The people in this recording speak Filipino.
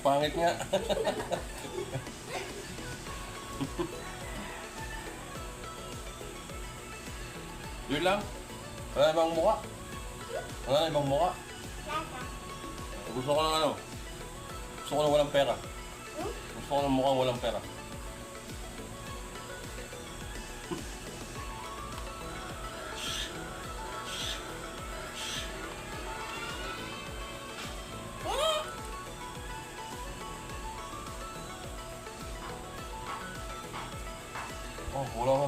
Pangit nga. Yun lang. Wala na ibang mukha. Wala na ibang mukha. Gusto ko ng ano. Gusto ko ng walang pera. Gusto ko ng mukhang walang pera.